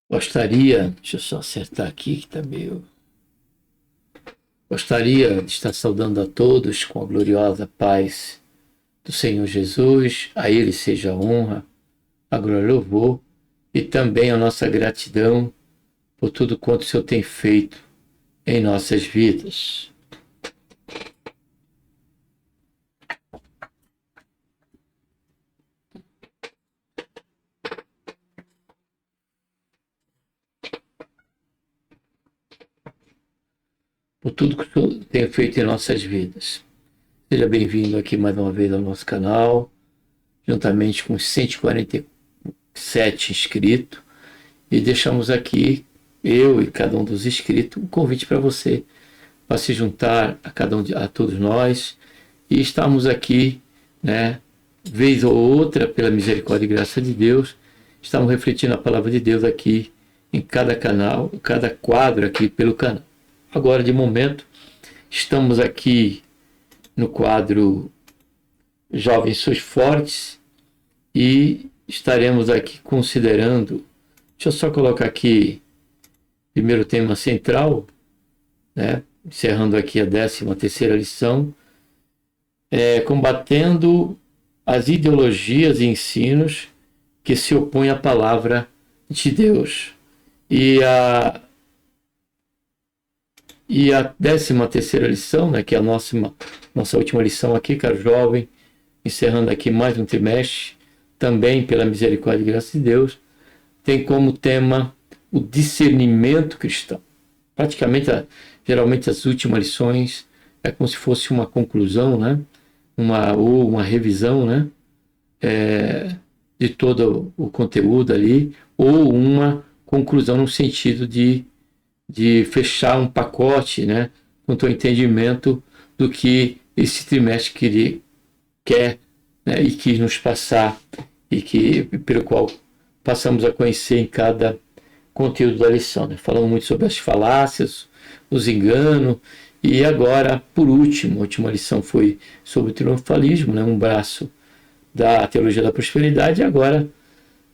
Deixa eu só acertar aqui que está meio. Gostaria de estar saudando a todos com a gloriosa paz do Senhor Jesus. A Ele seja a honra, a glória e o louvor e também a nossa gratidão por tudo quanto o Senhor tem feito em nossas vidas. Por tudo que o Senhor tem feito em nossas vidas. Seja bem-vindo aqui mais uma vez ao nosso canal, juntamente com os 147 inscritos. E deixamos aqui, eu e cada um dos inscritos, um convite para você, para se juntar a todos nós. E estamos aqui, né, vez ou outra, pela misericórdia e graça de Deus, estamos refletindo a palavra de Deus aqui em cada canal, em cada quadro aqui pelo canal. Agora, de momento, estamos aqui no quadro Jovens Sois Fortes e estaremos aqui considerando, deixa eu só colocar aqui, primeiro tema central, né, encerrando aqui a 13ª lição, combatendo as ideologias e ensinos que se opõem à palavra de Deus. E a 13ª lição, né, que é a nossa última lição aqui, caro jovem, encerrando aqui mais um trimestre, também pela misericórdia e graça de Deus, tem como tema o discernimento cristão. Praticamente, geralmente as últimas lições é como se fosse uma conclusão, né, ou uma revisão, né, de todo o conteúdo ali, ou uma conclusão no sentido de fechar um pacote, né, quanto ao entendimento do que esse trimestre quer, né, e quis nos passar, e pelo qual passamos a conhecer em cada conteúdo da lição. Né? Falamos muito sobre as falácias, os enganos, e agora, por último, a última lição foi sobre o triunfalismo, né, um braço da teologia da prosperidade, e agora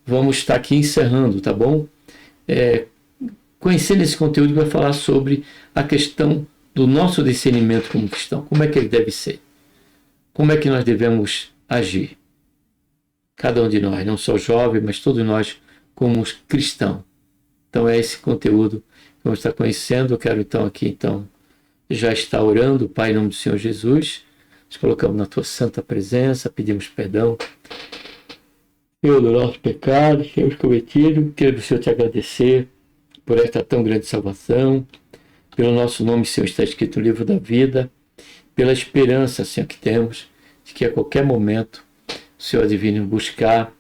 vamos estar aqui encerrando, tá bom? Conhecendo esse conteúdo, vai falar sobre a questão do nosso discernimento como cristão. Como é que ele deve ser? Como é que nós devemos agir? Cada um de nós, não só jovem, mas todos nós como cristãos. Então é esse conteúdo que vamos estar conhecendo. Eu quero aqui já estar orando. Pai, em nome do Senhor Jesus, nos colocamos na tua santa presença, pedimos perdão pelo nosso pecado, temos cometido. Quero, Senhor, te agradecer por esta tão grande salvação, pelo nosso nome, Senhor, está escrito no livro da vida, pela esperança, Senhor, que temos, de que a qualquer momento o Senhor advine buscar,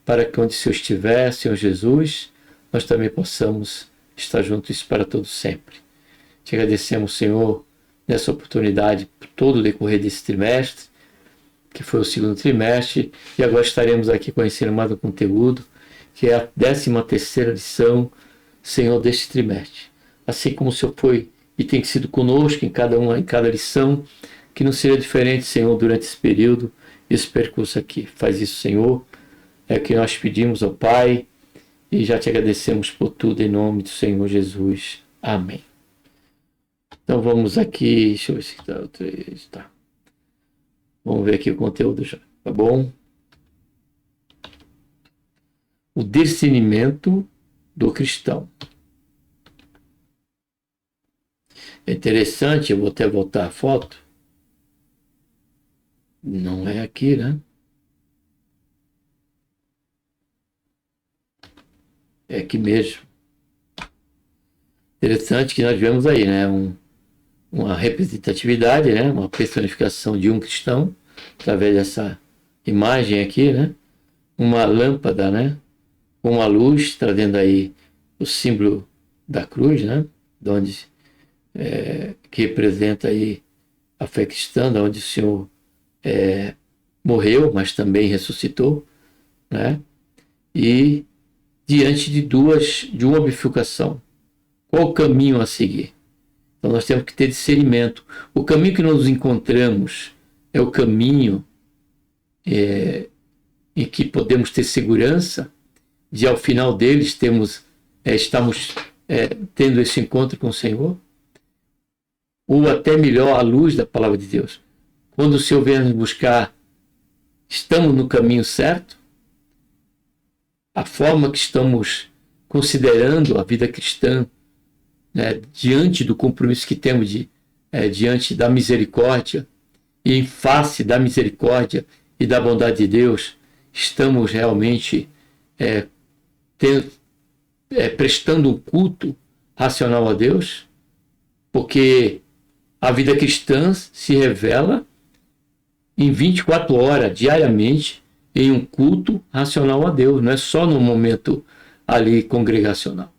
para que onde o Senhor estiver, Senhor Jesus, nós também possamos estar juntos para todo sempre. Te agradecemos, Senhor, nessa oportunidade, por todo o decorrer desse trimestre, que foi o segundo trimestre, e agora estaremos aqui conhecendo mais um conteúdo, que é a 13ª lição, Senhor, deste trimestre. Assim como o Senhor foi e tem sido conosco em cada lição, que não seja diferente, Senhor, durante esse período, esse percurso aqui. Faz isso, Senhor, é o que nós pedimos ao Pai, e já te agradecemos por tudo em nome do Senhor Jesus. Amém. Então vamos aqui, deixa eu ver se está o 3, tá. Vamos ver aqui o conteúdo já, tá bom? O discernimento do cristão. É interessante, eu vou até voltar a foto. Não é aqui, né? É aqui mesmo. Interessante que nós vemos aí, né? Uma representatividade, né? Uma personificação de um cristão, através dessa imagem aqui, né? Uma lâmpada, né? Uma luz, trazendo aí o símbolo da cruz, né? Que representa aí a fé cristã, onde o Senhor morreu, mas também ressuscitou, né? E diante de uma bifurcação, qual o caminho a seguir? Então nós temos que ter discernimento. O caminho que nós encontramos é o caminho em que podemos ter segurança de, ao final deles, termos estamos tendo esse encontro com o Senhor? Ou até melhor, à luz da palavra de Deus? Quando o Senhor vem nos buscar, estamos no caminho certo? A forma que estamos considerando a vida cristã, né, diante do compromisso que temos diante da misericórdia, e em face da misericórdia e da bondade de Deus, estamos realmente prestando um culto racional a Deus? Porque a vida cristã se revela em 24 horas, diariamente, em um culto racional a Deus. Não é só no momento ali congregacional.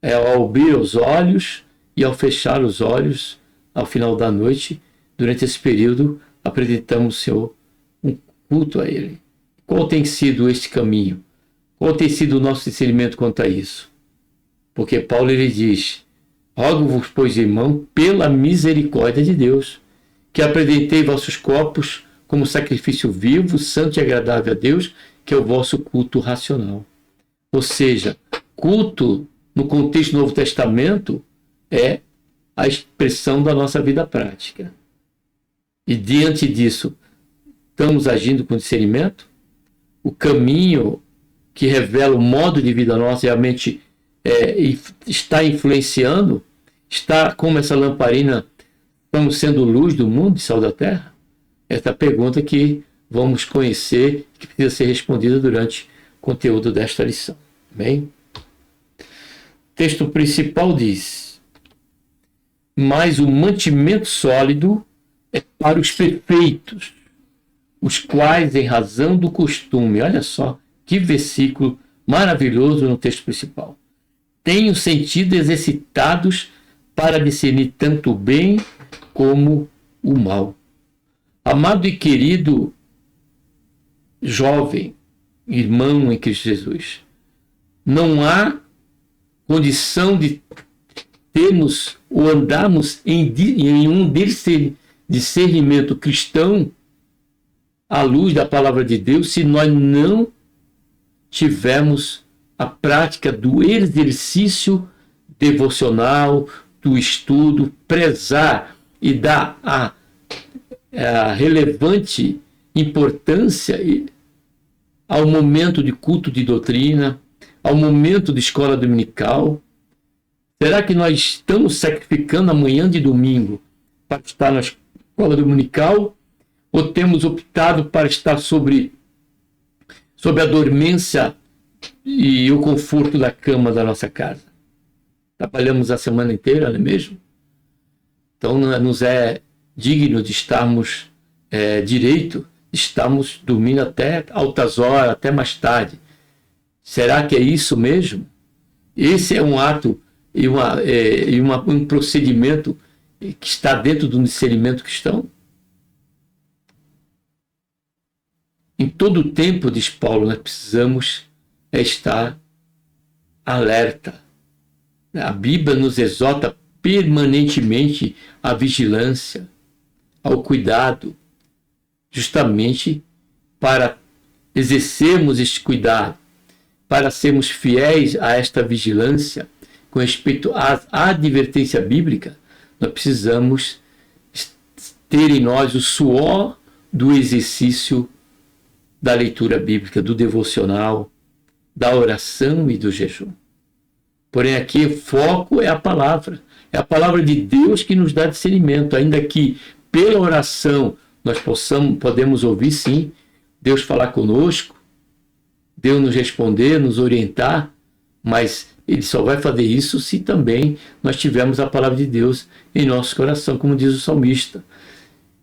É ao abrir os olhos e ao fechar os olhos, ao final da noite, durante esse período, apresentamos ao Senhor um culto a Ele. Qual tem sido este caminho? Qual tem sido o nosso discernimento quanto a isso? Porque Paulo ele diz: rogo-vos, pois, irmão, pela misericórdia de Deus, que apresentei vossos corpos como sacrifício vivo, santo e agradável a Deus, que é o vosso culto racional. Ou seja, culto, no contexto do Novo Testamento, é a expressão da nossa vida prática. E diante disso, estamos agindo com discernimento? O caminho que revela o modo de vida nosso realmente está influenciando? Está como essa lamparina, estamos sendo luz do mundo e sal da terra? Essa pergunta que vamos conhecer, que precisa ser respondida durante o conteúdo desta lição. Bem? O texto principal diz: mas o mantimento sólido é para os perfeitos, os quais, em razão do costume, olha só que versículo maravilhoso no texto principal, têm os sentidos exercitados para discernir tanto o bem como o mal. Amado e querido jovem, irmão em Cristo Jesus, não há condição de termos ou andarmos em um discernimento cristão à luz da palavra de Deus se nós não tivermos a prática do exercício devocional, do estudo, prezar e dar a relevante importância ao momento de culto de doutrina, ao momento de escola dominical. Será que nós estamos sacrificando a manhã de domingo para estar na escola dominical? Ou temos optado para estar sobre a dormência e o conforto da cama da nossa casa? Trabalhamos a semana inteira, não é mesmo? Então, nos é digno de estarmos estamos dormindo até altas horas, até mais tarde. Será que é isso mesmo? Esse é um ato e um procedimento que está dentro do discernimento cristão? Em todo o tempo, diz Paulo, nós precisamos estar alerta. A Bíblia nos exorta permanentemente à vigilância, ao cuidado, justamente para exercermos este cuidado, para sermos fiéis a esta vigilância com respeito à advertência bíblica. Nós precisamos ter em nós o suor do exercício da leitura bíblica, do devocional, da oração e do jejum. Porém, aqui o foco é a palavra de Deus que nos dá discernimento, ainda que pela oração nós podemos ouvir, sim, Deus falar conosco, Deus nos responder, nos orientar, mas Ele só vai fazer isso se também nós tivermos a palavra de Deus em nosso coração, como diz o salmista.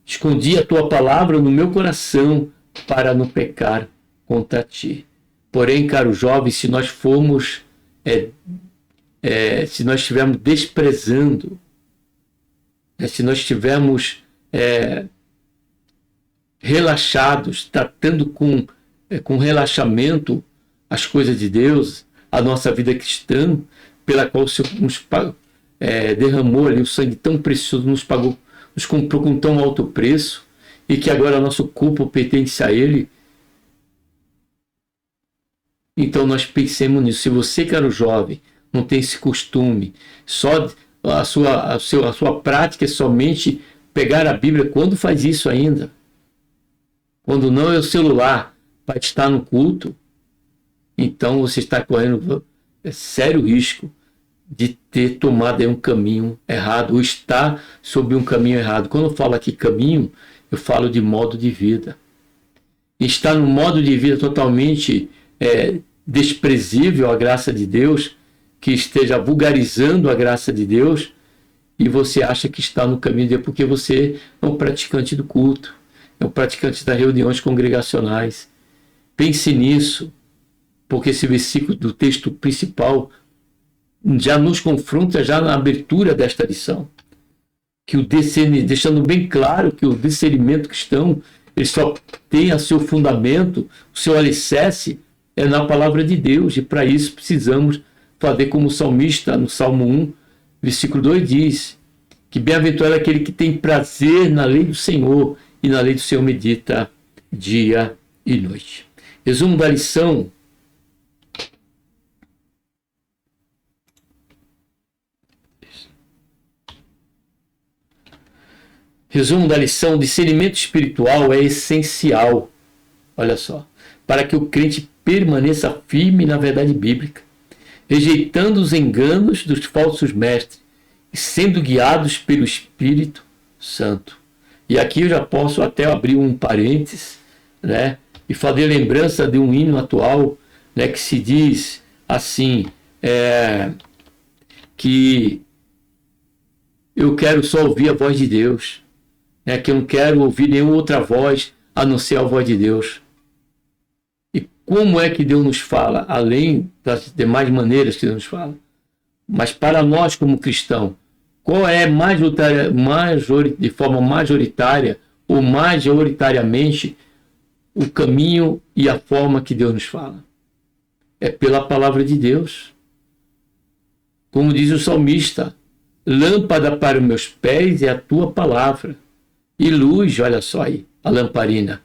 Escondi a tua palavra no meu coração para não pecar contra ti. Porém, caro jovem, se nós formos, se nós estivermos desprezando, se nós estivermos relaxados, tratando com relaxamento as coisas de Deus, a nossa vida cristã, pela qual o Senhor nos derramou ali o sangue tão precioso, nos pagou, nos comprou com tão alto preço, e que agora nosso corpo pertence a Ele. Então nós pensemos nisso. Se você, caro jovem, não tem esse costume. Só a sua prática é somente pegar a Bíblia. Quando faz isso ainda? Quando não é o celular para estar no culto, então você está correndo sério risco de ter tomado um caminho errado, ou estar sob um caminho errado. Quando eu falo aqui caminho, eu falo de modo de vida. Estar num modo de vida totalmente desprezível à graça de Deus, que esteja vulgarizando a graça de Deus, e você acha que está no caminho de Deus porque você é um praticante do culto, é um praticante das reuniões congregacionais. Pense nisso, porque esse versículo do texto principal já nos confronta já na abertura desta lição, que deixando bem claro que o discernimento cristão ele só tem a seu fundamento, o seu alicerce é na palavra de Deus, e para isso precisamos fazer como o salmista no Salmo 1, versículo 2 diz, que bem-aventurado é aquele que tem prazer na lei do Senhor, e na lei do Senhor medita dia e noite. Resumo da lição. Resumo da lição: discernimento espiritual é essencial, olha só, para que o crente permaneça firme na verdade bíblica, rejeitando os enganos dos falsos mestres e sendo guiados pelo Espírito Santo. E aqui eu já posso até abrir um parênteses, né, e fazer lembrança de um hino atual, né, que se diz assim, que eu quero só ouvir a voz de Deus, né, que eu não quero ouvir nenhuma outra voz a não ser a voz de Deus. E como é que Deus nos fala, além das demais maneiras que Deus nos fala? Mas para nós como cristãos, qual é de forma majoritária ou majoritariamente o caminho e a forma que Deus nos fala? É pela palavra de Deus. Como diz o salmista, lâmpada para os meus pés é a tua palavra. E luz, olha só aí, a lamparina,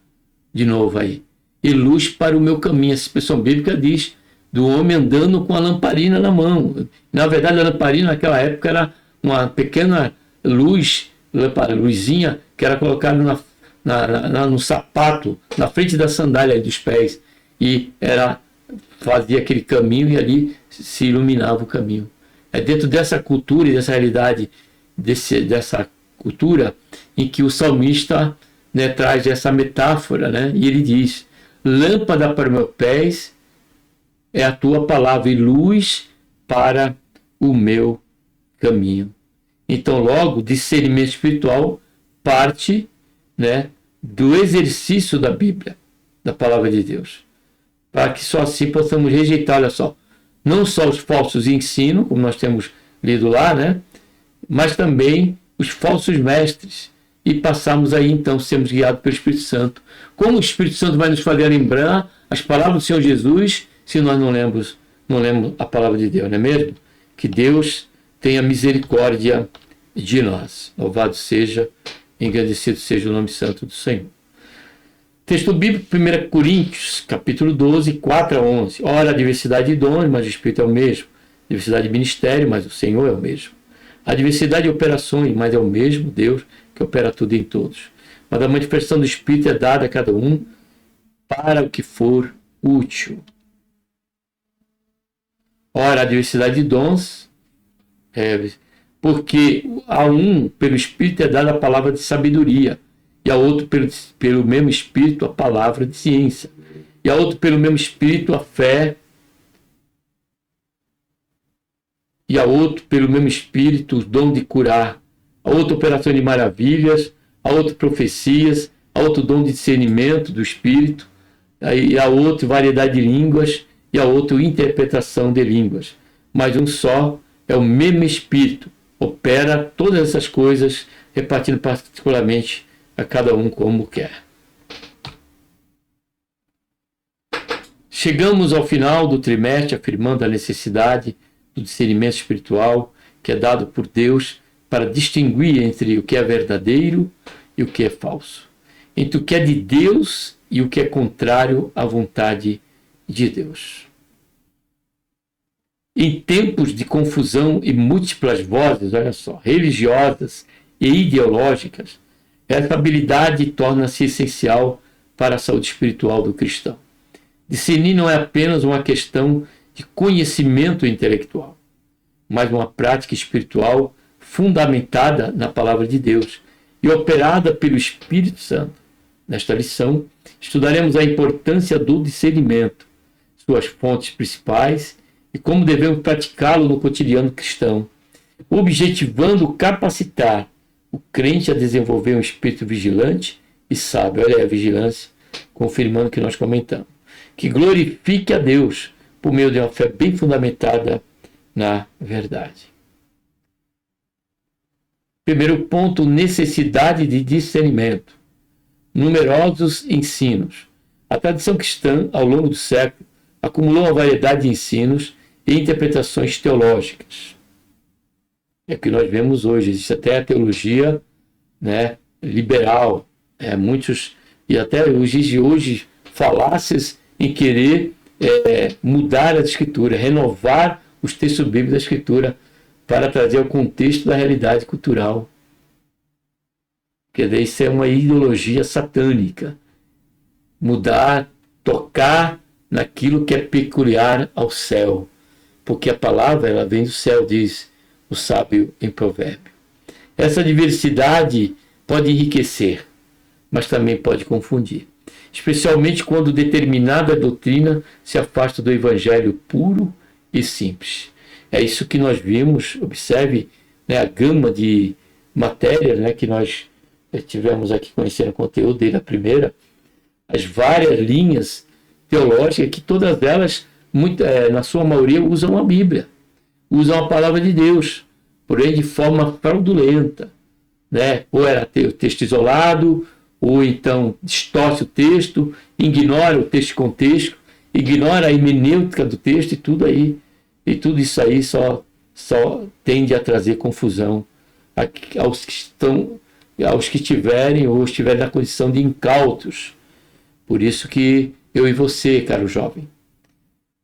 de novo aí. E luz para o meu caminho. Essa expressão bíblica diz do homem andando com a lamparina na mão. Na verdade, a lamparina naquela época era uma pequena luzinha que era colocada no sapato, na frente da sandália dos pés. E fazia aquele caminho e ali se iluminava o caminho. É dentro dessa cultura e dessa realidade, dessa cultura, em que o salmista, né, traz essa metáfora, né, e ele diz, lâmpada para os meus pés é a tua palavra e luz para o meu caminho. Então, logo, discernimento espiritual parte, né, do exercício da Bíblia, da palavra de Deus, para que só assim possamos rejeitar, olha só, não só os falsos ensinos, como nós temos lido lá, né, mas também os falsos mestres, e passamos aí então, sermos guiados pelo Espírito Santo. Como o Espírito Santo vai nos fazer lembrar as palavras do Senhor Jesus, se nós não lembramos a palavra de Deus, não é mesmo? Que Deus tenha misericórdia de nós. Louvado seja, engrandecido seja o nome santo do Senhor. Texto bíblico, 1 Coríntios, capítulo 12, 4 a 11. Ora, a diversidade de dons, mas o Espírito é o mesmo. Diversidade de ministério, mas o Senhor é o mesmo. A diversidade de operações, mas é o mesmo Deus que opera tudo em todos. Mas a manifestação do Espírito é dada a cada um para o que for útil. Ora, a diversidade de dons, porque a um, pelo Espírito, é dada a palavra de sabedoria, e a outro, pelo mesmo Espírito, a palavra de ciência, e a outro, pelo mesmo Espírito, a fé, e a outro, pelo mesmo Espírito, o dom de curar, a outra, operação de maravilhas, a outra, profecias, a outro, dom de discernimento do Espírito, e a outro, variedade de línguas, e a outro, interpretação de línguas. Mas um só é o mesmo Espírito, opera todas essas coisas, repartindo particularmente a cada um como quer. Chegamos ao final do trimestre afirmando a necessidade do discernimento espiritual que é dado por Deus para distinguir entre o que é verdadeiro e o que é falso, entre o que é de Deus e o que é contrário à vontade de Deus. Em tempos de confusão e múltiplas vozes, olha só, religiosas e ideológicas, essa habilidade torna-se essencial para a saúde espiritual do cristão. Discernir não é apenas uma questão de conhecimento intelectual, mas uma prática espiritual fundamentada na palavra de Deus e operada pelo Espírito Santo. Nesta lição, estudaremos a importância do discernimento, suas fontes principais e como devemos praticá-lo no cotidiano cristão, objetivando capacitar o crente a desenvolver um espírito vigilante e sábio. Olha aí a vigilância, confirmando o que nós comentamos. Que glorifique a Deus por meio de uma fé bem fundamentada na verdade. Primeiro ponto, necessidade de discernimento. Numerosos ensinos. A tradição cristã, ao longo do século, acumulou uma variedade de ensinos e interpretações teológicas. É o que nós vemos hoje. Existe até a teologia, né, liberal. Muitos, e até os dias de hoje, falácias em querer mudar a Escritura, renovar os textos bíblicos da Escritura para trazer o contexto da realidade cultural. Quer dizer, isso é uma ideologia satânica. Mudar, tocar naquilo que é peculiar ao céu. Porque a palavra, ela vem do céu, diz o sábio em provérbio. Essa diversidade pode enriquecer, mas também pode confundir. Especialmente quando determinada doutrina se afasta do evangelho puro e simples. É isso que nós vimos, observe, né, a gama de matérias, né, que nós tivemos aqui conhecendo o conteúdo desde a primeira, as várias linhas teológicas, que todas elas, na sua maioria, usam a Bíblia, usam a palavra de Deus, porém de forma fraudulenta, né? Ou era o texto isolado, ou então distorce o texto, ignora o texto contexto, ignora a hermenêutica do texto e tudo aí. E tudo isso aí só tende a trazer confusão aos que tiverem ou estiverem na condição de incautos. Por isso que eu e você, caro jovem,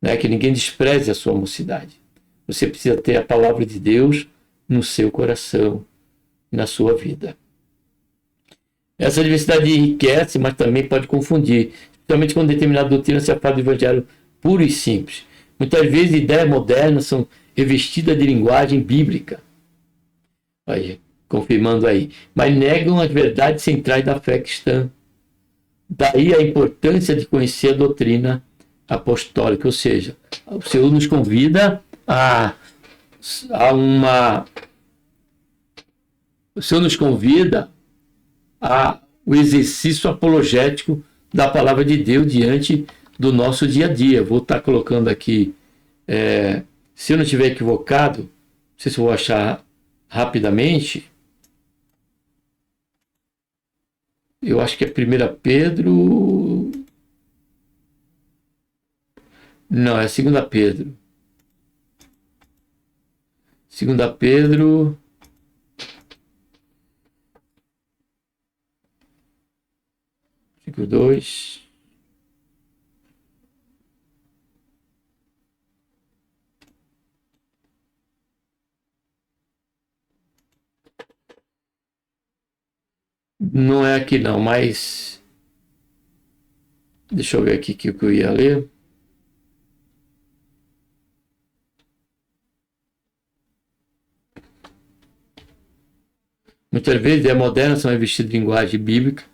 né, que ninguém despreze a sua mocidade. Você precisa ter a palavra de Deus no seu coração, na sua vida. Essa diversidade enriquece, mas também pode confundir, especialmente quando determinada doutrina se afasta do evangelho puro e simples. Muitas vezes ideias modernas são revestidas de linguagem bíblica. Aí, confirmando aí. Mas negam as verdades centrais da fé cristã. Daí a importância de conhecer a doutrina apostólica. Ou seja, o Senhor nos convida o Senhor nos convida o exercício apologético da palavra de Deus diante do nosso dia a dia. Vou estar colocando aqui, se eu não estiver equivocado, não sei se eu vou achar rapidamente, eu acho que é 1 Pedro, não, é 2 Pedro, 2 Pedro, versículo 2, não é aqui não, mas deixa eu ver aqui que eu ia ler. Muitas vezes é moderna, são revestidas de linguagem bíblica,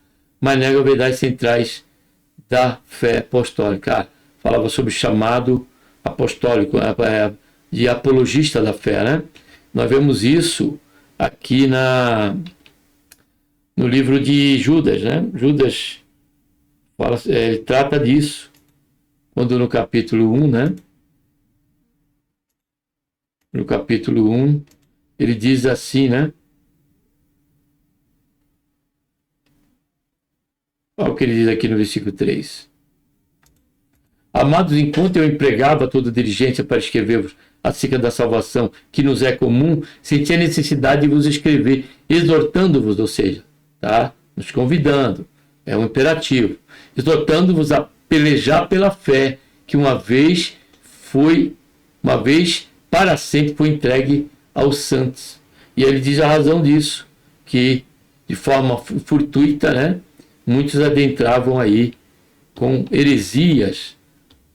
mas negam as verdades centrais da fé apostólica. Falava sobre o chamado apostólico, de apologista da fé, né? Nós vemos isso aqui no livro de Judas, né? Judas ele trata disso, quando no capítulo 1, né? No capítulo 1, ele diz assim, né? Olha o que ele diz aqui no versículo 3. Amados, enquanto eu empregava toda diligência para escrever-vos acerca da salvação que nos é comum, senti a necessidade de vos escrever, exortando-vos, ou seja, tá? Nos convidando, é um imperativo, exortando-vos a pelejar pela fé que uma vez foi uma vez para sempre foi entregue aos santos. E ele diz a razão disso, que de forma fortuita, né, muitos adentravam aí com heresias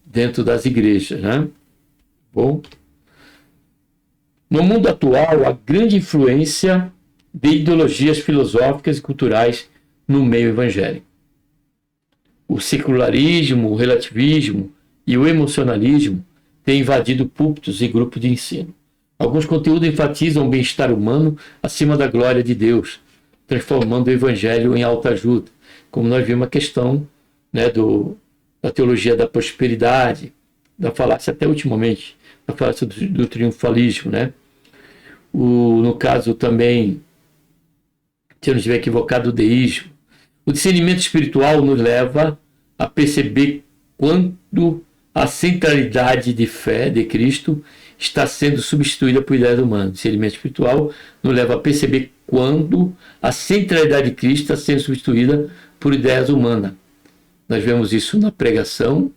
dentro das igrejas, né? Bom, no mundo atual, há grande influência de ideologias filosóficas e culturais no meio evangélico. O secularismo, o relativismo e o emocionalismo têm invadido púlpitos e grupos de ensino. Alguns conteúdos enfatizam o bem-estar humano acima da glória de Deus, transformando o evangelho em autoajuda, como nós vimos a questão, né, da teologia da prosperidade, da falácia até ultimamente, da falácia do triunfalismo, né? No caso também, se eu não estiver equivocado, o deísmo. O discernimento espiritual nos leva a perceber quando a centralidade de fé de Cristo está sendo substituída por ideias humanas. O discernimento espiritual nos leva a perceber quando a centralidade de Cristo está sendo substituída por ideias humanas. Nós vemos isso na pregação,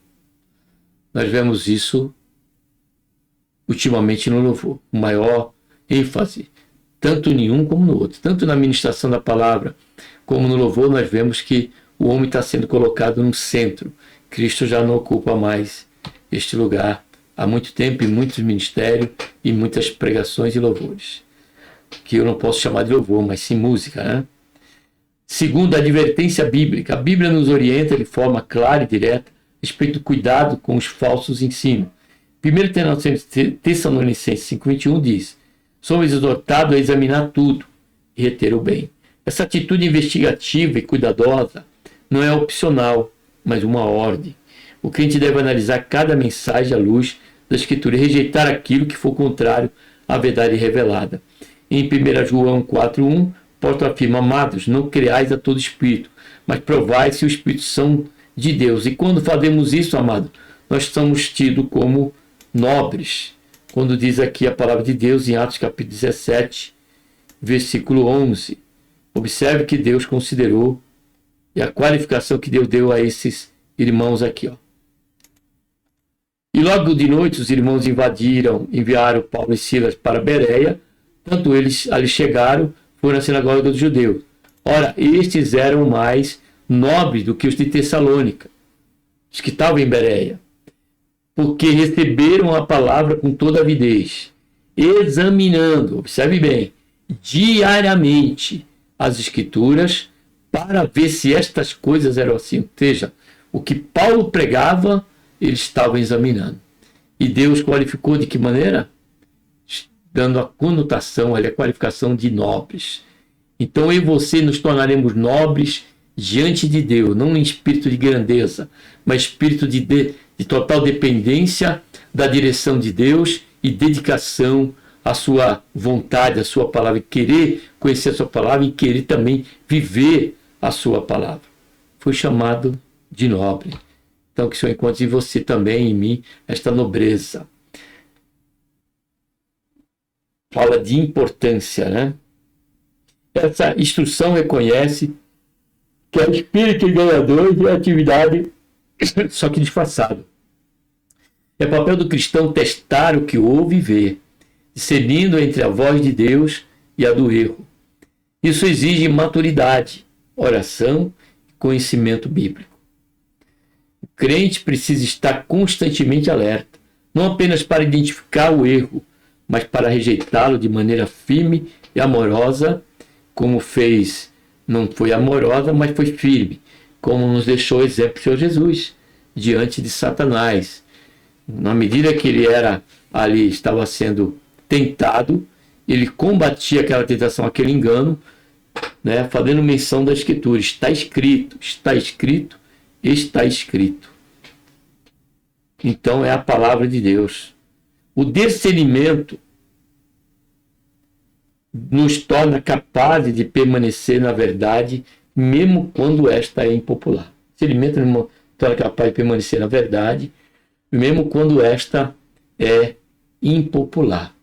nós vemos isso ultimamente no louvor, o maior ênfase, tanto em um como no outro. Tanto na ministração da palavra como no louvor, nós vemos que o homem está sendo colocado no centro. Cristo já não ocupa mais este lugar há muito tempo, em muitos ministérios e muitas pregações e louvores, que eu não posso chamar de louvor, mas sim música, né? Segundo, a advertência bíblica. A Bíblia nos orienta de forma clara e direta a respeito do cuidado com os falsos ensinos. 1 Tessalonicenses 5,21 diz: somos exortados a examinar tudo e reter o bem. Essa atitude investigativa e cuidadosa não é opcional, mas uma ordem. O crente deve analisar cada mensagem à luz da Escritura e rejeitar aquilo que for contrário à verdade revelada. Em 1 João 4,1, Paulo afirma: amados, não creais a todo espírito, mas provai se os espíritos são de Deus. E quando fazemos isso, amado, nós somos tidos como nobres. Quando diz aqui a palavra de Deus em Atos capítulo 17, versículo 11. Observe que Deus considerou e a qualificação que Deus deu a esses irmãos aqui, ó. E logo de noite os irmãos enviaram Paulo e Silas para Bereia. Tanto eles ali chegaram, foram à sinagoga dos judeus. Ora, estes eram mais nobres do que os de Tessalônica, os que estavam em Bereia, porque receberam a palavra com toda avidez, examinando, observe bem, diariamente as Escrituras, para ver se estas coisas eram assim. Ou seja, o que Paulo pregava, eles estavam examinando. E Deus qualificou de que maneira? Dando a conotação, a qualificação de nobres. Então eu e você nos tornaremos nobres diante de Deus, não em espírito de grandeza, mas espírito de total dependência da direção de Deus e dedicação à sua vontade, à sua palavra, e querer conhecer a sua palavra e querer também viver a sua palavra. Foi chamado de nobre. Então que o Senhor encontre em você também, em mim, esta nobreza. Fala de importância, né? Essa instrução reconhece que é espírito enganador e atividade, só que disfarçado. É papel do cristão testar o que ouve e ver, discernindo entre a voz de Deus e a do erro. Isso exige maturidade, oração e conhecimento bíblico. O crente precisa estar constantemente alerta, não apenas para identificar o erro, mas para rejeitá-lo de maneira firme e amorosa, como fez, não foi amorosa, mas foi firme, como nos deixou o exemplo do Senhor Jesus, diante de Satanás. Na medida que ele estava sendo tentado, ele combatia aquela tentação, aquele engano, né, fazendo menção da Escritura. Está escrito, está escrito, está escrito. Então é a palavra de Deus. O discernimento nos torna capazes de permanecer na verdade, mesmo quando esta é impopular. O discernimento nos torna capaz de permanecer na verdade, mesmo quando esta é impopular.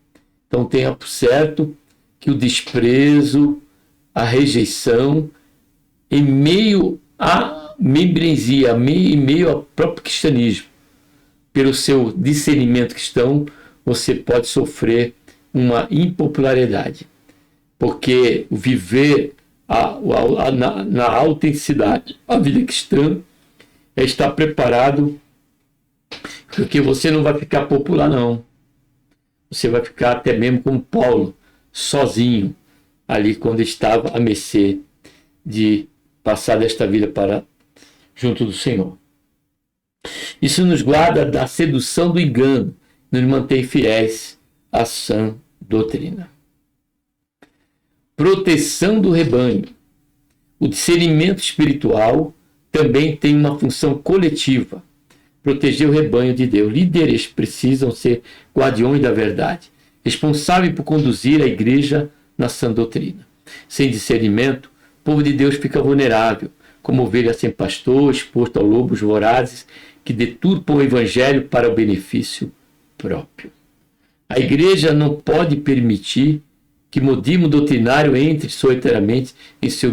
Então tenha por certo que o desprezo, a rejeição, em meio à membresia, em meio ao próprio cristianismo, pelo seu discernimento cristão, você pode sofrer uma impopularidade, porque viver na autenticidade, a vida cristã, é estar preparado, porque você não vai ficar popular, não. Você vai ficar até mesmo como Paulo, sozinho, ali quando estava à mercê de passar desta vida para junto do Senhor. Isso nos guarda da sedução do engano, nos mantém fiéis à sã doutrina. Proteção do rebanho. O discernimento espiritual também tem uma função coletiva, proteger o rebanho de Deus. Líderes precisam ser guardiões da verdade, responsáveis por conduzir a igreja na sã doutrina. Sem discernimento, o povo de Deus fica vulnerável, como ovelha sem pastor, exposto a lobos vorazes que deturpam o evangelho para o benefício próprio. A igreja não pode permitir que modismo doutrinário entre solitariamente em seu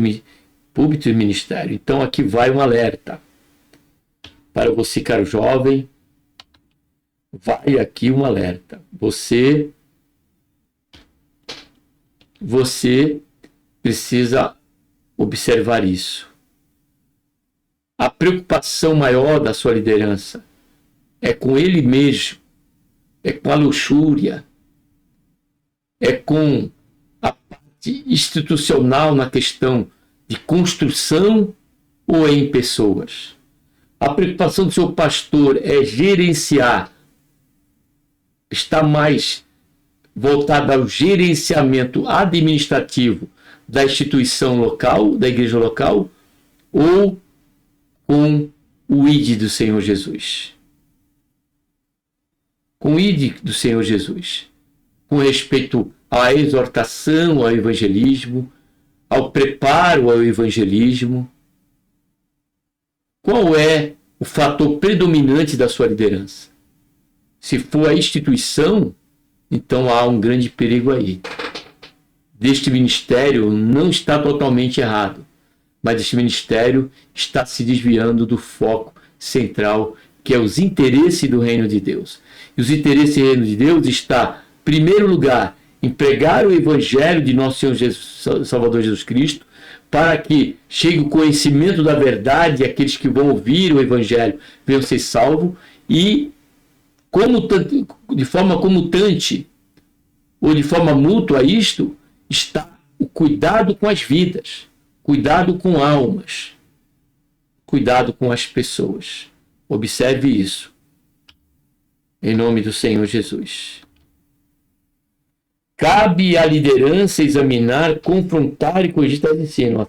púlpito e ministério. Então aqui vai um alerta para você, caro jovem. Vai aqui um alerta. Você precisa observar isso. A preocupação maior da sua liderança é com ele mesmo, é com a luxúria, é com a parte institucional na questão de construção ou é em pessoas. A preocupação do seu pastor é gerenciar, está mais voltada ao gerenciamento administrativo da instituição local, da igreja local, ou com o ID do Senhor Jesus. Com o ID do Senhor Jesus. Com respeito à exortação ao evangelismo, ao preparo ao evangelismo. Qual é o fator predominante da sua liderança? Se for a instituição, então há um grande perigo aí. Deste ministério não está totalmente errado, mas este ministério está se desviando do foco central, que é os interesses do reino de Deus. E os interesses do reino de Deus está, em primeiro lugar, em pregar o evangelho de nosso Senhor Jesus, Salvador Jesus Cristo, para que chegue o conhecimento da verdade e aqueles que vão ouvir o evangelho venham ser salvos, e de forma comutante ou de forma mútua a isto, está o cuidado com as vidas, cuidado com almas, cuidado com as pessoas. Observe isso. Em nome do Senhor Jesus. Cabe à liderança examinar, confrontar e corrigir tais ensinos,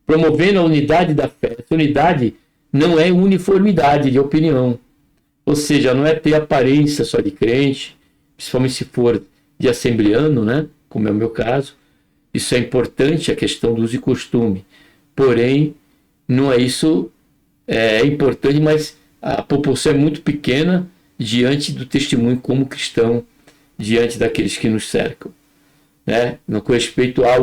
promovendo a unidade da fé. Essa unidade não é uniformidade de opinião. Ou seja, não é ter aparência só de crente, principalmente se for de assembleano, né? Como é o meu caso. Isso é importante, a questão do uso e costume. Porém, não é isso, é importante, mas a proporção é muito pequena diante do testemunho como cristão, diante daqueles que nos cercam, né? Com respeito à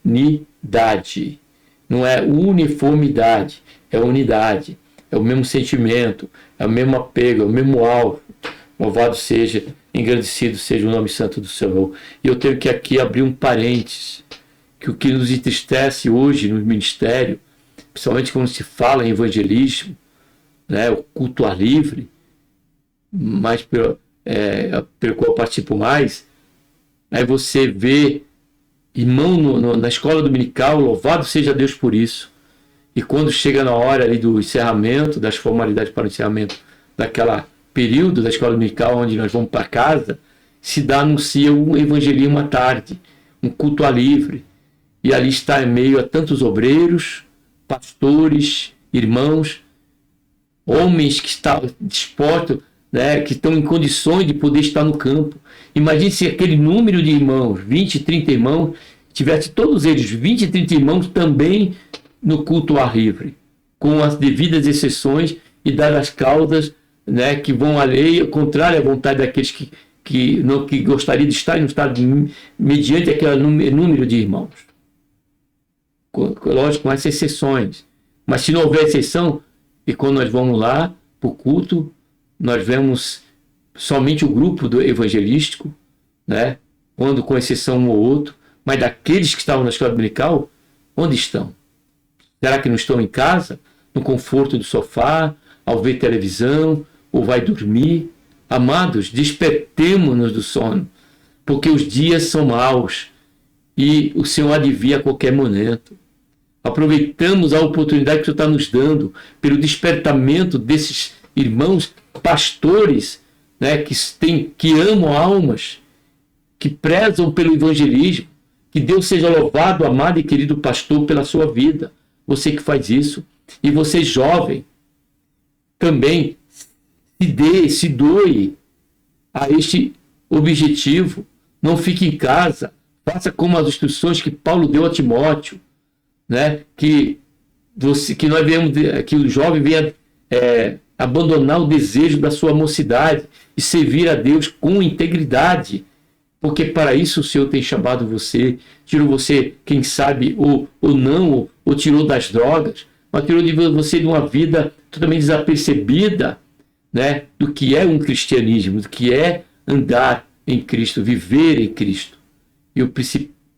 unidade. Não é uniformidade, é unidade. É o mesmo sentimento, é o mesmo apego, é o mesmo alvo. Louvado seja, engrandecido seja o nome santo do Senhor. E eu tenho que aqui abrir um parênteses, que o que nos entristece hoje no ministério, principalmente quando se fala em evangelismo, né, o culto ar livre, mas pelo qual eu participo mais, aí você vê irmão na escola dominical, louvado seja Deus por isso, e quando chega na hora ali do encerramento, das formalidades para o encerramento daquela período da escola dominical, onde nós vamos para casa, anuncia um evangelismo à tarde, um culto ar livre, e ali está em meio a tantos obreiros, pastores, irmãos, homens que estão dispostos, né, que estão em condições de poder estar no campo. Imagine se aquele número de irmãos, 20, 30 irmãos, tivesse todos eles, 20, 30 irmãos, também no culto ao ar livre, com as devidas exceções e dadas as causas, né, que vão alheia, contrária à vontade daqueles que gostariam de estar e não estar mediante aquele número de irmãos. Lógico, com essas exceções. Mas se não houver exceção, e quando nós vamos lá para o culto, nós vemos somente o grupo do evangelístico, né? Quando com exceção um ou outro, mas daqueles que estavam na escola dominical, onde estão? Será que não estão em casa, no conforto do sofá, ao ver televisão, ou vai dormir? Amados, despertemo-nos do sono, porque os dias são maus e o Senhor há de vir a qualquer momento. Aproveitamos a oportunidade que o Senhor está nos dando pelo despertamento desses irmãos pastores, né, que amam almas, que prezam pelo evangelismo. Que Deus seja louvado, amado e querido pastor, pela sua vida. Você que faz isso. E você jovem, também se doe a este objetivo. Não fique em casa. Faça como as instruções que Paulo deu a Timóteo, né? Que o jovem venha abandonar o desejo da sua mocidade e servir a Deus com integridade. Porque para isso o Senhor tem chamado você, tirou você, quem sabe, ou não, ou tirou das drogas, mas tirou de você de uma vida totalmente desapercebida, né, do que é um cristianismo, do que é andar em Cristo, viver em Cristo. E o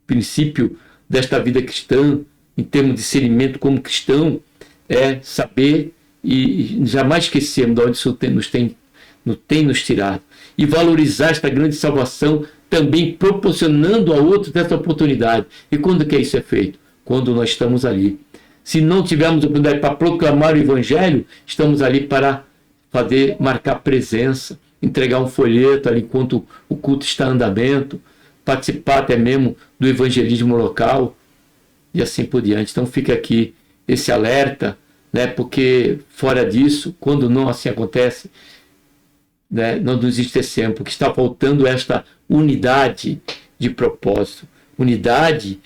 princípio desta vida cristã, em termos de discernimento como cristão, é saber e jamais esquecermos de onde o Senhor tem nos tirado. E valorizar esta grande salvação, também proporcionando a outros essa oportunidade. E quando que isso é feito? Quando nós estamos ali. Se não tivermos oportunidade para proclamar o Evangelho, estamos ali para marcar presença, entregar um folheto ali enquanto o culto está em andamento, participar até mesmo do evangelismo local e assim por diante. Então fica aqui esse alerta, né? Porque fora disso, quando não assim acontece, né, não nos esquecemos, porque está faltando esta unidade de propósito. Unidade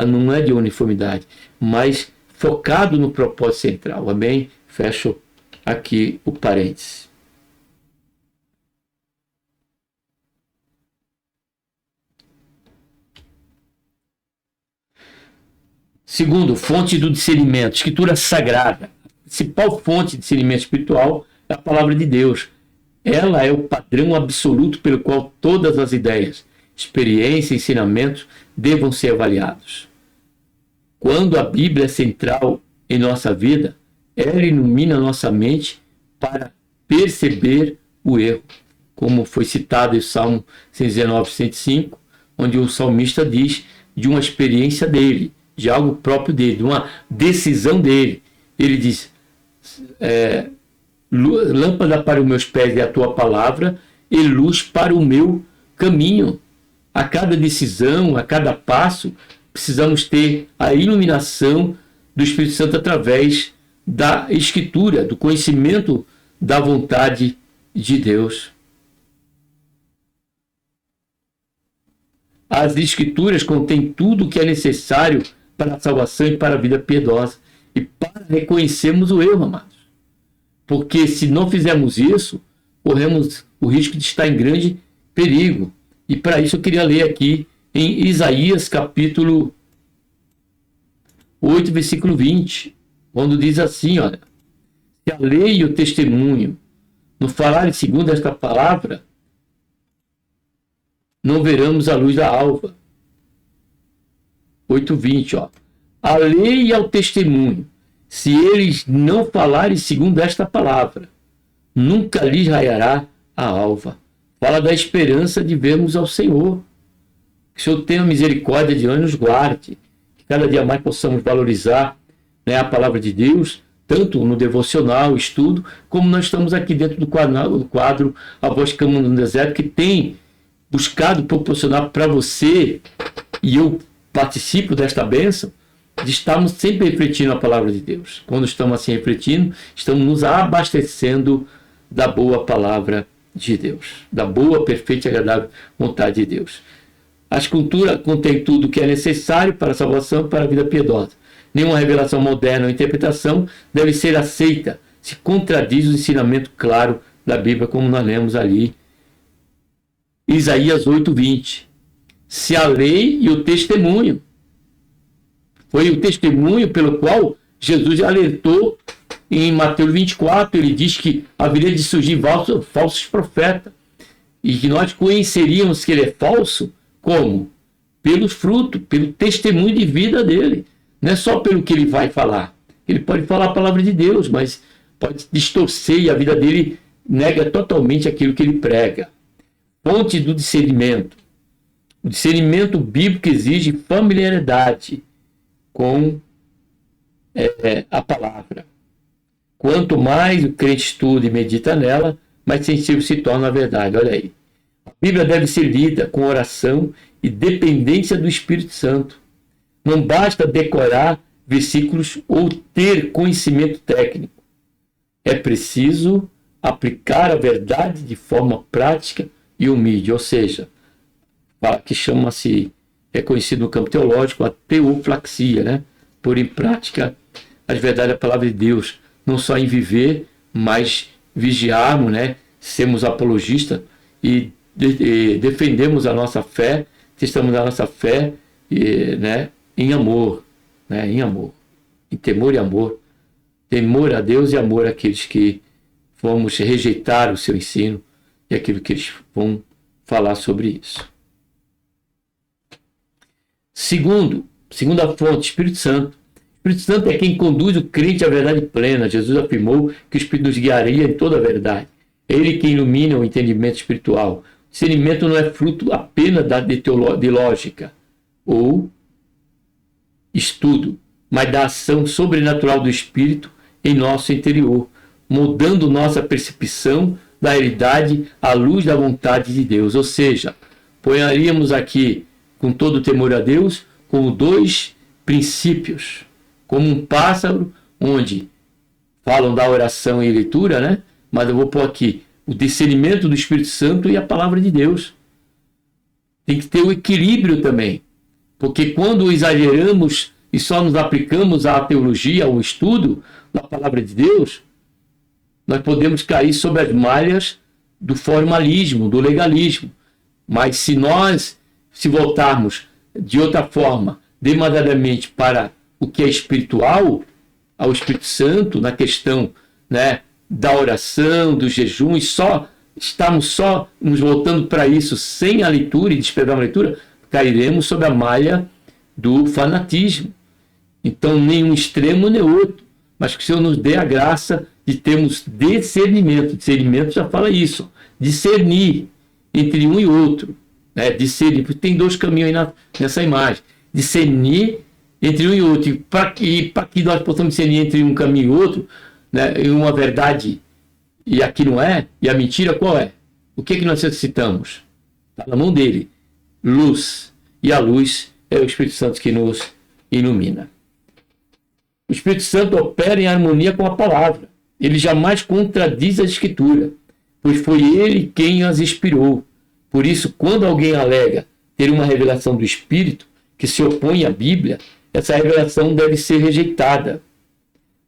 não é de uniformidade, mas focado no propósito central. Amém? Fecho aqui o parênteses. Segundo, fonte do discernimento, escritura sagrada. A principal fonte de discernimento espiritual é a palavra de Deus. Ela é o padrão absoluto pelo qual todas as ideias, experiências e ensinamentos devam ser avaliados. Quando a Bíblia é central em nossa vida, ela ilumina nossa mente para perceber o erro, como foi citado em Salmo 119, 105, onde o salmista diz de uma experiência dele, de algo próprio dele, de uma decisão dele. Ele diz, lâmpada para os meus pés é a tua palavra e luz para o meu caminho. A cada decisão, a cada passo, precisamos ter a iluminação do Espírito Santo através da Escritura, do conhecimento da vontade de Deus. As Escrituras contêm tudo o que é necessário para a salvação e para a vida piedosa e para reconhecermos o erro, amados. Porque se não fizermos isso, corremos o risco de estar em grande perigo. E para isso eu queria ler aqui em Isaías capítulo 8, versículo 20, quando diz assim, olha, se a lei e o testemunho não falarem segundo esta palavra, não veremos a luz da alva. 8:20, ó. A lei e ao testemunho, se eles não falarem segundo esta palavra, nunca lhes raiará a alva. Fala da esperança de vermos ao Senhor. Que o Senhor tenha misericórdia de nós, nos guarde. Que cada dia mais possamos valorizar, né, a palavra de Deus, tanto no devocional, estudo, como nós estamos aqui dentro do quadro A Voz que Clama no Deserto, que tem buscado proporcionar para você, e eu participo desta bênção, de estarmos sempre refletindo a palavra de Deus. Quando estamos assim refletindo, estamos nos abastecendo da boa palavra de Deus, da boa, perfeita e agradável vontade de Deus. A Escritura contém tudo o que é necessário para a salvação e para a vida piedosa. Nenhuma revelação moderna ou interpretação deve ser aceita se contradiz o ensinamento claro da Bíblia, como nós lemos ali. Isaías 8:20. Se a lei e o testemunho, foi o testemunho pelo qual Jesus alertou em Mateus 24, ele diz que haveria de surgir falsos profetas. E que nós conheceríamos que ele é falso, como? Pelo fruto, pelo testemunho de vida dele. Não é só pelo que ele vai falar. Ele pode falar a palavra de Deus, mas pode distorcer e a vida dele nega totalmente aquilo que ele prega. Fonte do discernimento. O discernimento bíblico exige familiaridade com a palavra. Quanto mais o crente estuda e medita nela, mais sensível se torna a verdade. Olha aí. A Bíblia deve ser lida com oração e dependência do Espírito Santo. Não basta decorar versículos ou ter conhecimento técnico. É preciso aplicar a verdade de forma prática e humilde, ou seja, que chama-se, é conhecido no campo teológico, a teoflaxia, né? Pôr em prática as verdades da palavra de Deus, não só em viver, mas vigiarmos, né? Sermos apologistas e defendemos a nossa fé, testamos a nossa fé, né? Em amor, né? Em amor, em temor e amor, temor a Deus e amor àqueles que vamos rejeitar o seu ensino e aquilo que eles vão falar sobre isso. Segunda fonte, Espírito Santo. O Espírito Santo é quem conduz o crente à verdade plena. Jesus afirmou que o Espírito nos guiaria em toda a verdade. É ele quem ilumina o entendimento espiritual. O discernimento não é fruto apenas de lógica ou estudo, mas da ação sobrenatural do Espírito em nosso interior, mudando nossa percepção da realidade à luz da vontade de Deus. Ou seja, ponharíamos aqui, com todo o temor a Deus, como dois princípios, como um pássaro, onde falam da oração e leitura, né? Mas eu vou pôr aqui o discernimento do Espírito Santo e a palavra de Deus. Tem que ter o equilíbrio também, porque quando exageramos e só nos aplicamos à teologia, ao estudo da palavra de Deus, nós podemos cair sob as malhas do formalismo, do legalismo. Mas se voltarmos de outra forma, demasiadamente para o que é espiritual, ao Espírito Santo, na questão, né, da oração, do jejum, e estamos só nos voltando para isso sem a leitura e desprezar a leitura, cairemos sob a malha do fanatismo. Então, nem um extremo nem outro, mas que o Senhor nos dê a graça de termos discernimento. Discernimento já fala isso, discernir entre um e outro, né? Discernir, porque tem dois caminhos aí nessa imagem, discernir entre um e outro, e para que nós possamos discernir entre um caminho e outro, né? E uma verdade e aqui não é, e a mentira qual é? O que nós necessitamos? Está na mão dele, luz, e a luz é o Espírito Santo que nos ilumina. O Espírito Santo opera em harmonia com a palavra. Ele jamais contradiz a Escritura, pois foi ele quem as inspirou. Por isso, quando alguém alega ter uma revelação do Espírito que se opõe à Bíblia, essa revelação deve ser rejeitada.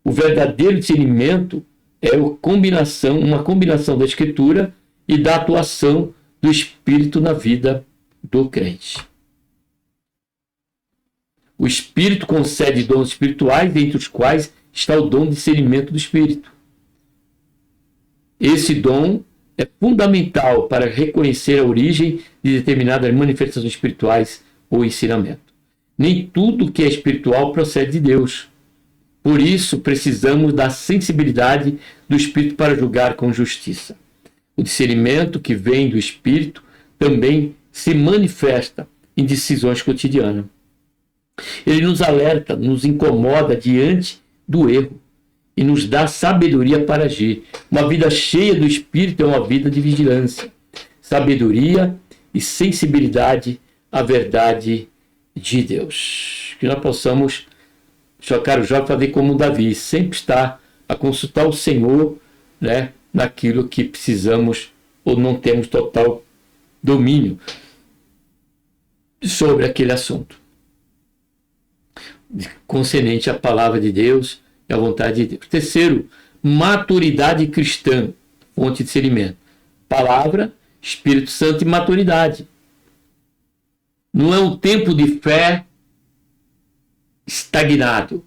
O verdadeiro discernimento é uma combinação da Escritura e da atuação do Espírito na vida do crente. O Espírito concede dons espirituais, dentre os quais está o dom de discernimento do Espírito. Esse dom é fundamental para reconhecer a origem de determinadas manifestações espirituais ou ensinamento. Nem tudo que é espiritual procede de Deus. Por isso, precisamos da sensibilidade do Espírito para julgar com justiça. O discernimento que vem do Espírito também se manifesta em decisões cotidianas. Ele nos alerta, nos incomoda diante do erro e nos dá sabedoria para agir. Uma vida cheia do Espírito é uma vida de vigilância, sabedoria e sensibilidade à verdade de Deus. Que nós possamos, caro jovem, fazer como Davi, sempre estar a consultar o Senhor, né, naquilo que precisamos ou não temos total domínio sobre aquele assunto, concernente à palavra de Deus e à vontade de Deus. Terceiro, maturidade cristã, fonte de discernimento. Palavra, Espírito Santo e maturidade. Não é um tempo de fé estagnado.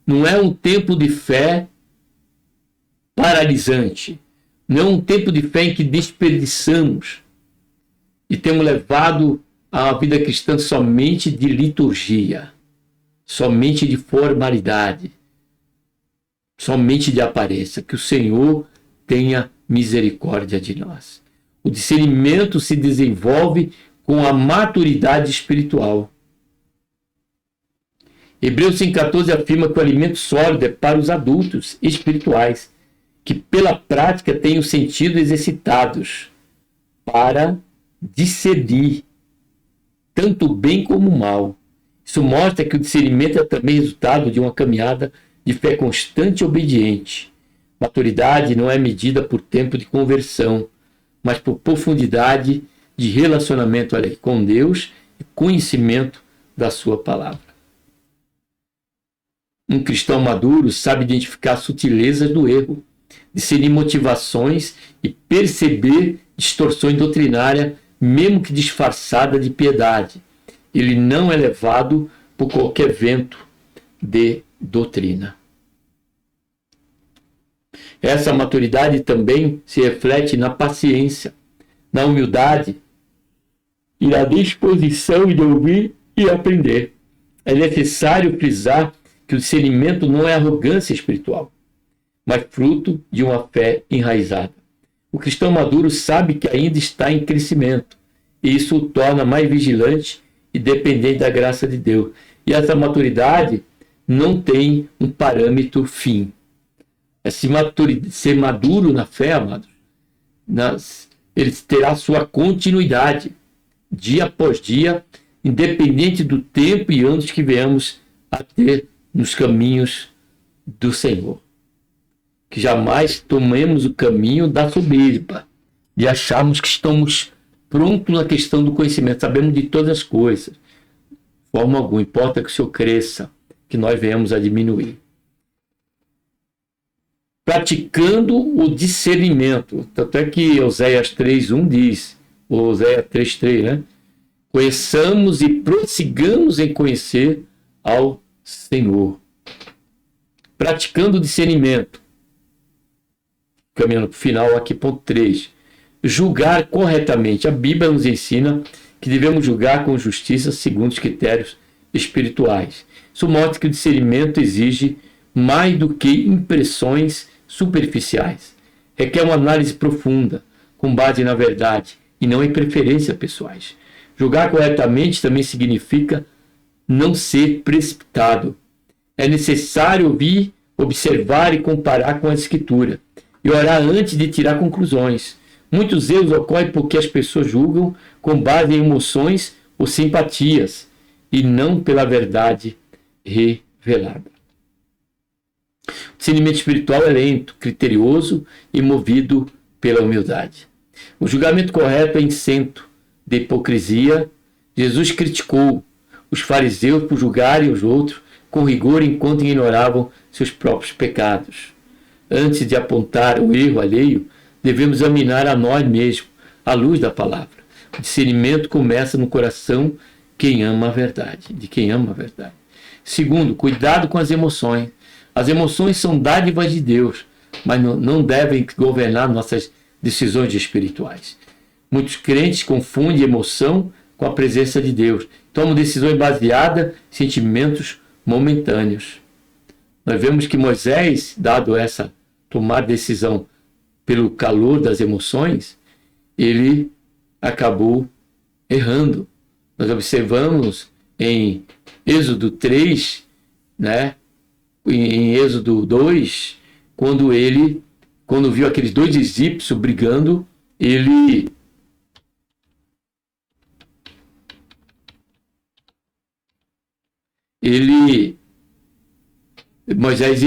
Não é um tempo de fé paralisante. Não é um tempo de fé em que desperdiçamos e temos levado a vida cristã somente de liturgia, somente de formalidade, somente de aparência. Que o Senhor tenha misericórdia de nós. O discernimento se desenvolve com a maturidade espiritual. Hebreus 5,14 afirma que o alimento sólido é para os adultos espirituais, que pela prática têm os sentidos exercitados para discernir tanto o bem como o mal. Isso mostra que o discernimento é também resultado de uma caminhada de fé constante e obediente. Maturidade não é medida por tempo de conversão, mas por profundidade de relacionamento com Deus e conhecimento da sua palavra. Um cristão maduro sabe identificar sutilezas do erro, discernir motivações e perceber distorções doutrinárias, mesmo que disfarçada de piedade. Ele não é levado por qualquer vento de doutrina. Essa maturidade também se reflete na paciência, na humildade e na disposição de ouvir e aprender. É necessário frisar que o discernimento não é arrogância espiritual, mas fruto de uma fé enraizada. O cristão maduro sabe que ainda está em crescimento, e isso o torna mais vigilante e dependente da graça de Deus. E essa maturidade não tem um parâmetro fim. Ser maduro na fé, amados, ele terá sua continuidade, dia após dia, independente do tempo e anos que venhamos a ter nos caminhos do Senhor. Que jamais tomemos o caminho da soberba, de acharmos que estamos prontos na questão do conhecimento, sabemos de todas as coisas. De forma alguma, importa que o Senhor cresça, que nós venhamos a diminuir. Praticando o discernimento. Tanto é que Oséias 3:1 diz, ou Oséias 3:3, né? Conheçamos e prossigamos em conhecer ao Senhor. Praticando o discernimento. Caminhando para o final aqui, ponto 3. Julgar corretamente. A Bíblia nos ensina que devemos julgar com justiça segundo os critérios espirituais. Isso mostra que o discernimento exige mais do que impressões superficiais. Requer uma análise profunda, com base na verdade, e não em preferências pessoais. Julgar corretamente também significa não ser precipitado. É necessário ouvir, observar e comparar com a Escritura, e orar antes de tirar conclusões. Muitos erros ocorrem porque as pessoas julgam com base em emoções ou simpatias, e não pela verdade revelada. O discernimento espiritual é lento, criterioso e movido pela humildade. O julgamento correto é isento de hipocrisia. Jesus criticou os fariseus por julgarem os outros com rigor enquanto ignoravam seus próprios pecados. Antes de apontar o erro alheio, devemos examinar a nós mesmos à luz da palavra. O discernimento começa no coração de quem ama a verdade. Segundo, cuidado com as emoções. As emoções são dádivas de Deus, mas não devem governar nossas decisões espirituais. Muitos crentes confundem emoção com a presença de Deus. Tomam decisões baseadas em sentimentos momentâneos. Nós vemos que Moisés, dado essa tomar decisão pelo calor das emoções, ele acabou errando. Nós observamos em Êxodo 3, né? Em Êxodo 2, quando viu aqueles dois egípcios brigando, Moisés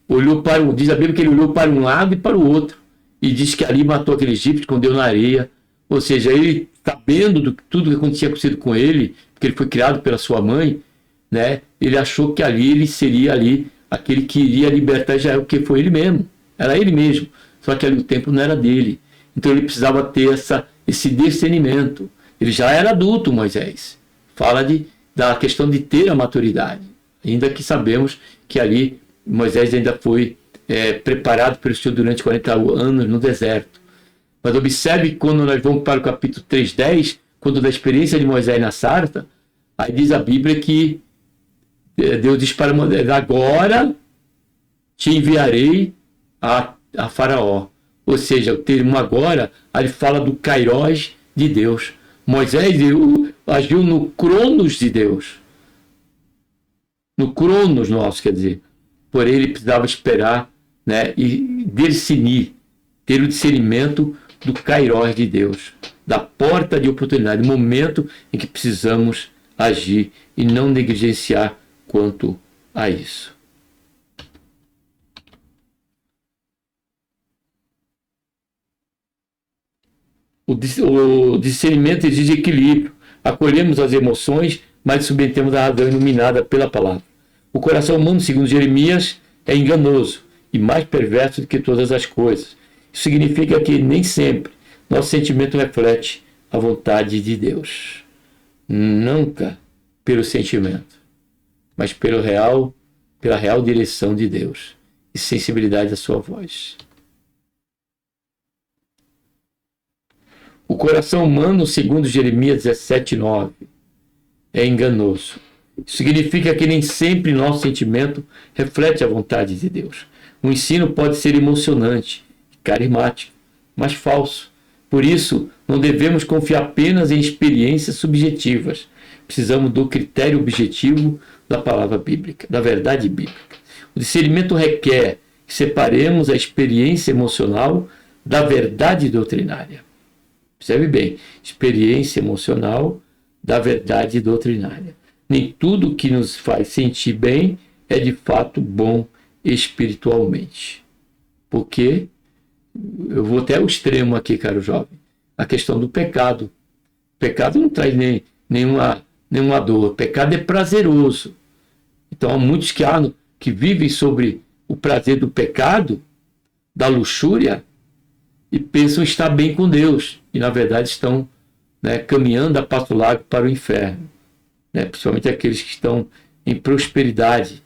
olhou diz a Bíblia que ele olhou para um lado e para o outro, e diz que ali matou aquele egípcio, escondeu na areia. Ou seja, ele, sabendo de tudo que tinha acontecido com ele, porque ele foi criado pela sua mãe, né? Ele achou que ele seria aquele que iria libertar Israel, porque foi ele mesmo, era ele mesmo, só que ali o tempo não era dele. Então ele precisava ter esse discernimento. Ele já era adulto, Moisés. Fala da questão de ter a maturidade, ainda que sabemos que ali Moisés ainda foi preparado pelo Senhor durante 40 anos no deserto. Mas observe quando nós vamos para o capítulo 3:10, quando da experiência de Moisés na sarça, aí diz a Bíblia que Deus diz para Moisés: agora te enviarei a Faraó. Ou seja, o termo agora, ele fala do Kairós de Deus. Moisés agiu no Cronos de Deus. No Cronos nosso, quer dizer. Porém, ele precisava esperar, né, e discernir, ter o discernimento do Kairós de Deus, da porta de oportunidade, do momento em que precisamos agir e não negligenciar quanto a isso. O discernimento exige equilíbrio. Acolhemos as emoções, mas submetemos a razão iluminada pela palavra. O coração humano, segundo Jeremias, é enganoso e mais perverso do que todas as coisas. Isso significa que nem sempre nosso sentimento reflete a vontade de Deus. Nunca pelo sentimento, mas pela real direção de Deus e sensibilidade à sua voz. O coração humano, segundo Jeremias 17:9, é enganoso. Isso significa que nem sempre nosso sentimento reflete a vontade de Deus. O ensino pode ser emocionante, carismático, mas falso. Por isso, não devemos confiar apenas em experiências subjetivas. Precisamos do critério objetivo da palavra bíblica, da verdade bíblica. O discernimento requer que separemos a experiência emocional da verdade doutrinária. Percebe bem? Experiência emocional da verdade doutrinária. Nem tudo que nos faz sentir bem é de fato bom espiritualmente. Porque, eu vou até ao extremo aqui, caro jovem, a questão do pecado. O pecado não traz nenhuma dor. O pecado é prazeroso. Então, há muitos que vivem sobre o prazer do pecado, da luxúria, e pensam estar bem com Deus. E, na verdade, estão, né, caminhando a passo largo para o inferno. Né? Principalmente aqueles que estão em prosperidade,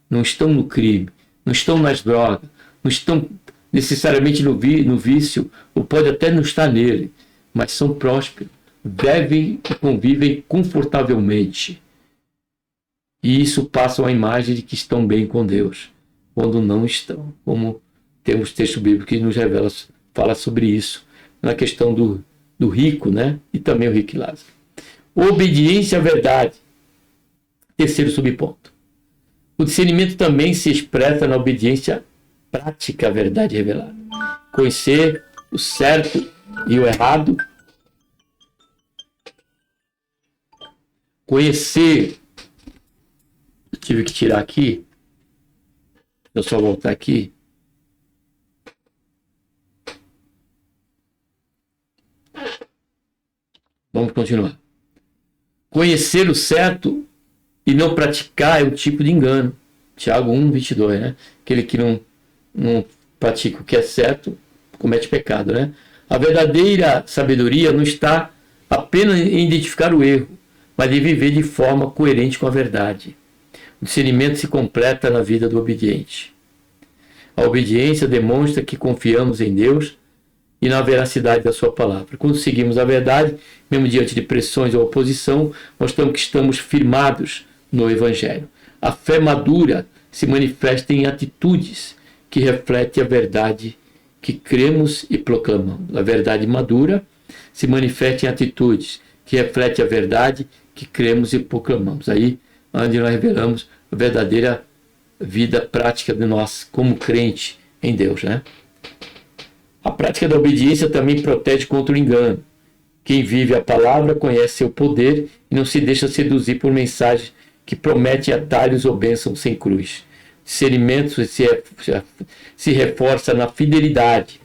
não estão no crime, não estão nas drogas, não estão necessariamente no vício, ou pode até não estar nele, mas são prósperos, vivem e convivem confortavelmente. E isso passa uma imagem de que estão bem com Deus, quando não estão. Como temos texto bíblico que nos revela, fala sobre isso, na questão do rico, né? E também o rico e Lázaro. Obediência à verdade. Terceiro subponto. O discernimento também se expressa na obediência prática à verdade revelada. Conhecer o certo e o errado. Conhecer. Eu tive que tirar aqui. Eu só voltar aqui. Vamos continuar. Conhecer o certo e não praticar é um tipo de engano. Tiago 1:22, né? Aquele que não pratica o que é certo, comete pecado, né? A verdadeira sabedoria não está apenas em identificar o erro, mas em viver de forma coerente com a verdade. O discernimento se completa na vida do obediente. A obediência demonstra que confiamos em Deus e na veracidade da sua palavra. Quando seguimos a verdade, mesmo diante de pressões ou oposição, mostramos que estamos firmados no Evangelho. A fé madura se manifesta em atitudes que refletem a verdade que cremos e proclamamos. A verdade madura se manifesta em atitudes que refletem a verdade que cremos e proclamamos. Aí, onde nós revelamos a verdadeira vida prática de nós como crente em Deus, né? A prática da obediência também protege contra o engano. Quem vive a palavra conhece seu poder e não se deixa seduzir por mensagens que prometem atalhos ou bênçãos sem cruz. Discernimento se reforça na fidelidade,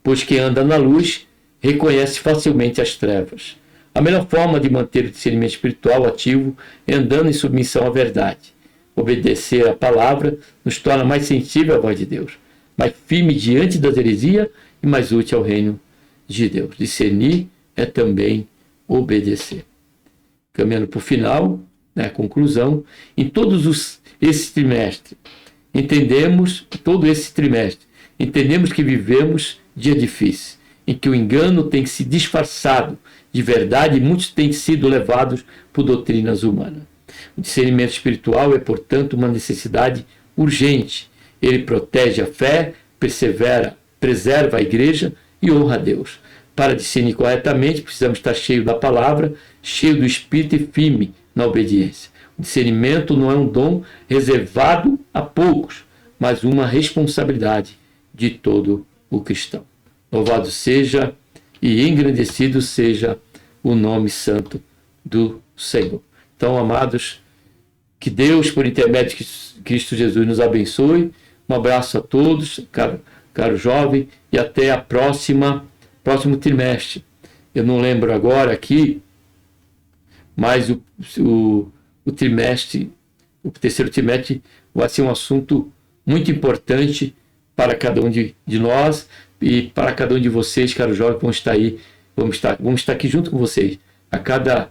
pois quem anda na luz reconhece facilmente as trevas. A melhor forma de manter o discernimento espiritual ativo é andando em submissão à verdade. Obedecer à palavra nos torna mais sensível à voz de Deus, mais firme diante das heresias e mais útil ao reino de Deus. Discernir é também obedecer. Caminhando para o final, né, conclusão, em todos esses trimestres, entendemos todo esse trimestre, entendemos que vivemos dia difícil, em que o engano tem se disfarçado de verdade e muitos têm sido levados por doutrinas humanas. O discernimento espiritual é, portanto, uma necessidade urgente. Ele protege a fé, preserva a igreja e honra a Deus. Para discernir corretamente, precisamos estar cheio da palavra, cheio do Espírito e firme na obediência. O discernimento não é um dom reservado a poucos, mas uma responsabilidade de todo o cristão. Louvado seja e engrandecido seja o nome santo do Senhor. Então, amados, que Deus, por intermédio de Cristo Jesus, nos abençoe. Um abraço a todos, caro jovem, e até a próximo trimestre. Eu não lembro agora aqui, mas o trimestre, o terceiro trimestre, vai ser um assunto muito importante para cada um de nós e para cada um de vocês, caro jovem, que vão estar aí, vamos estar aqui junto com vocês, a cada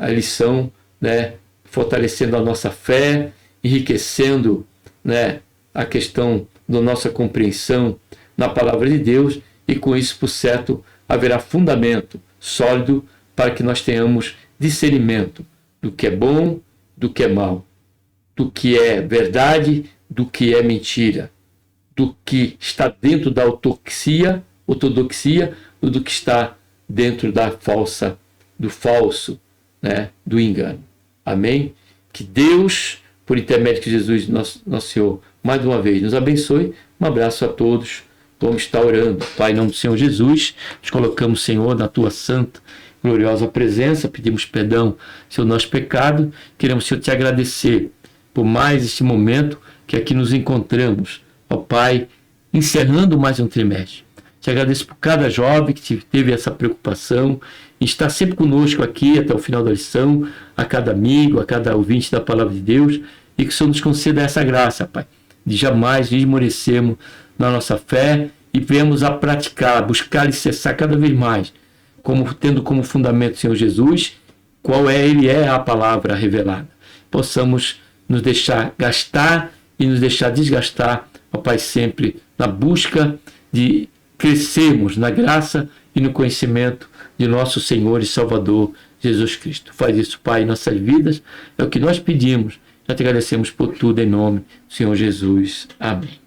lição, né, fortalecendo a nossa fé, enriquecendo, né, a questão da nossa compreensão na palavra de Deus, e com isso, por certo, haverá fundamento sólido para que nós tenhamos discernimento do que é bom, do que é mal, do que é verdade, do que é mentira, do que está dentro da ortodoxia ou do que está dentro do falso, né, do engano. Amém? Que Deus, por intermédio de Jesus, nosso Senhor, mais uma vez nos abençoe. Um abraço a todos. Vamos estar orando. Pai, em nome do Senhor Jesus, nos colocamos, Senhor, na tua santa, gloriosa presença. Pedimos perdão, Senhor, nosso pecado. Queremos, Senhor, te agradecer por mais este momento que aqui nos encontramos. Ó Pai, encerrando mais um trimestre. Te agradeço por cada jovem que teve essa preocupação em estar sempre conosco aqui até o final da lição, a cada amigo, a cada ouvinte da palavra de Deus, e que o Senhor nos conceda essa graça, Pai, de jamais esmorecermos na nossa fé e venhamos a praticar, buscar e cessar cada vez mais, tendo como fundamento o Senhor Jesus, Ele é a palavra revelada. Possamos nos deixar gastar e nos deixar desgastar, ó Pai, sempre na busca de crescermos na graça e no conhecimento de nosso Senhor e Salvador Jesus Cristo. Faz isso, Pai, em nossas vidas. É o que nós pedimos. Já te agradecemos por tudo em nome do Senhor Jesus. Amém.